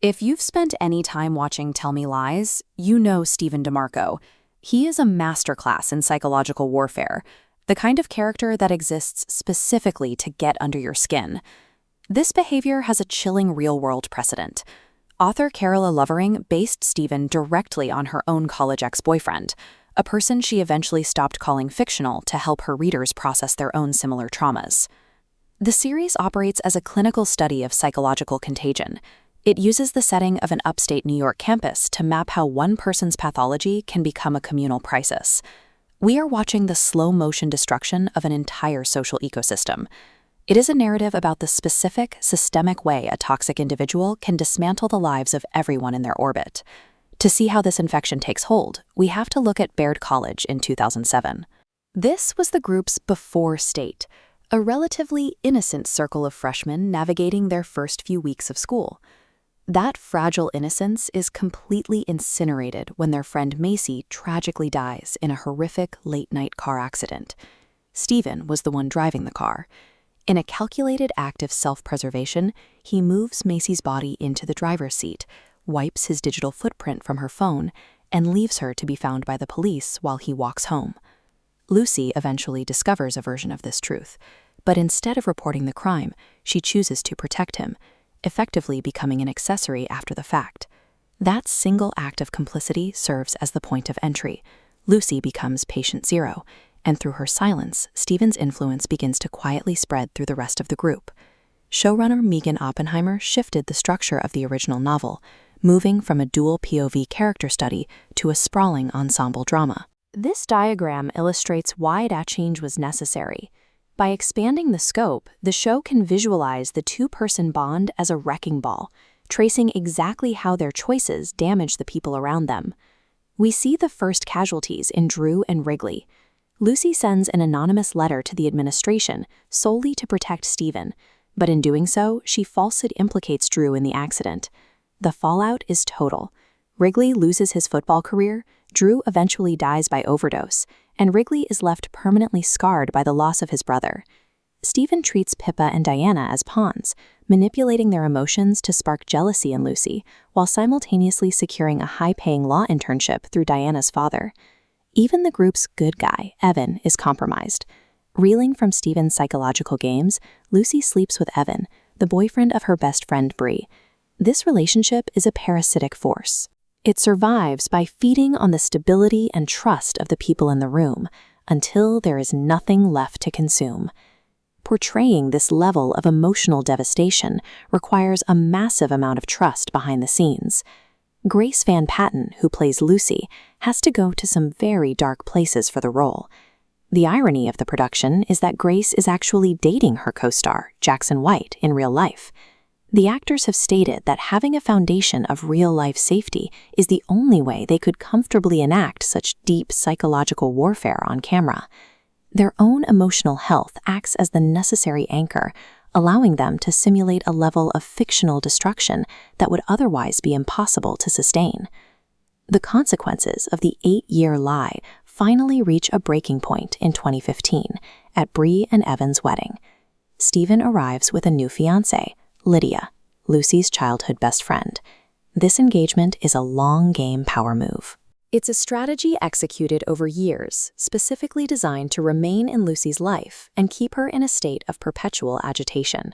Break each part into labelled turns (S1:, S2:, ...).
S1: If you've spent any time watching Tell Me Lies, you know Stephen DeMarco. He is a masterclass in psychological warfare, the kind of character that exists specifically to get under your skin. This behavior has a chilling real-world precedent. Author Carola Lovering based Stephen directly on her own college ex-boyfriend, a person she eventually stopped calling fictional to help her readers process their own similar traumas. The series operates as a clinical study of psychological contagion. It uses the setting of an upstate New York campus to map how one person's pathology can become a communal crisis. We are watching the slow-motion destruction of an entire social ecosystem. It is a narrative about the specific, systemic way a toxic individual can dismantle the lives of everyone in their orbit. To see how this infection takes hold, we have to look at Baird College in 2007. This was the group's before state, a relatively innocent circle of freshmen navigating their first few weeks of school. That fragile innocence is completely incinerated when their friend Macy tragically dies in a horrific late-night car accident. Stephen was the one driving the car. In a calculated act of self-preservation, he moves Macy's body into the driver's seat, wipes his digital footprint from her phone, and leaves her to be found by the police while he walks home. Lucy eventually discovers a version of this truth, but instead of reporting the crime, she chooses to protect him, effectively becoming an accessory after the fact. That single act of complicity serves as the point of entry. Lucy becomes patient zero, and through her silence, Stephen's influence begins to quietly spread through the rest of the group. Showrunner Megan Oppenheimer shifted the structure of the original novel, moving from a dual POV character study to a sprawling ensemble drama. This diagram illustrates why that change was necessary. By expanding the scope, the show can visualize the two-person bond as a wrecking ball, tracing exactly how their choices damage the people around them. We see the first casualties in Drew and Wrigley. Lucy sends an anonymous letter to the administration solely to protect Stephen, but in doing so, she falsely implicates Drew in the accident. The fallout is total. Wrigley loses his football career, Drew eventually dies by overdose, and Wrigley is left permanently scarred by the loss of his brother. Stephen treats Pippa and Diana as pawns, manipulating their emotions to spark jealousy in Lucy, while simultaneously securing a high-paying law internship through Diana's father. Even the group's good guy, Evan, is compromised. Reeling from Stephen's psychological games, Lucy sleeps with Evan, the boyfriend of her best friend Bree. This relationship is a parasitic force. It survives by feeding on the stability and trust of the people in the room until there is nothing left to consume. Portraying this level of emotional devastation requires a massive amount of trust behind the scenes. Grace Van Patten, who plays Lucy, has to go to some very dark places for the role. The irony of the production is that Grace is actually dating her co-star, Jackson White, in real life. The actors have stated that having a foundation of real-life safety is the only way they could comfortably enact such deep psychological warfare on camera. Their own emotional health acts as the necessary anchor, allowing them to simulate a level of fictional destruction that would otherwise be impossible to sustain. The consequences of the 8-year lie finally reach a breaking point in 2015 at Bree and Evan's wedding. Stephen arrives with a new fiancée, Lydia, Lucy's childhood best friend. This engagement is a long-game power move. It's a strategy executed over years, specifically designed to remain in Lucy's life and keep her in a state of perpetual agitation.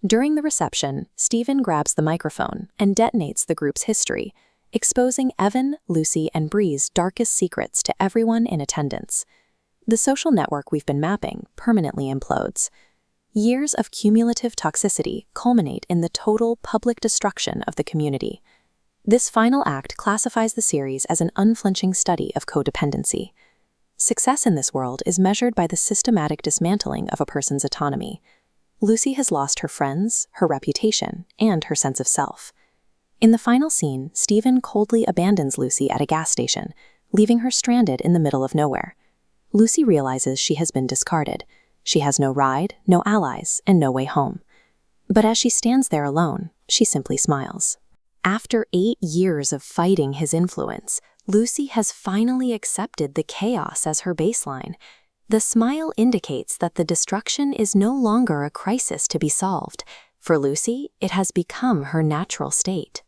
S1: During the reception, Stephen grabs the microphone and detonates the group's history, exposing Evan, Lucy, and Bree's darkest secrets to everyone in attendance. The social network we've been mapping permanently implodes. Years of cumulative toxicity culminate in the total public destruction of the community. This final act classifies the series as an unflinching study of codependency. Success in this world is measured by the systematic dismantling of a person's autonomy. Lucy has lost her friends, her reputation, and her sense of self. In the final scene, Stephen coldly abandons Lucy at a gas station, leaving her stranded in the middle of nowhere. Lucy realizes she has been discarded. She has no ride, no allies, and no way home. But as she stands there alone, she simply smiles. After 8 years of fighting his influence, Lucy has finally accepted the chaos as her baseline. The smile indicates that the destruction is no longer a crisis to be solved. For Lucy, it has become her natural state.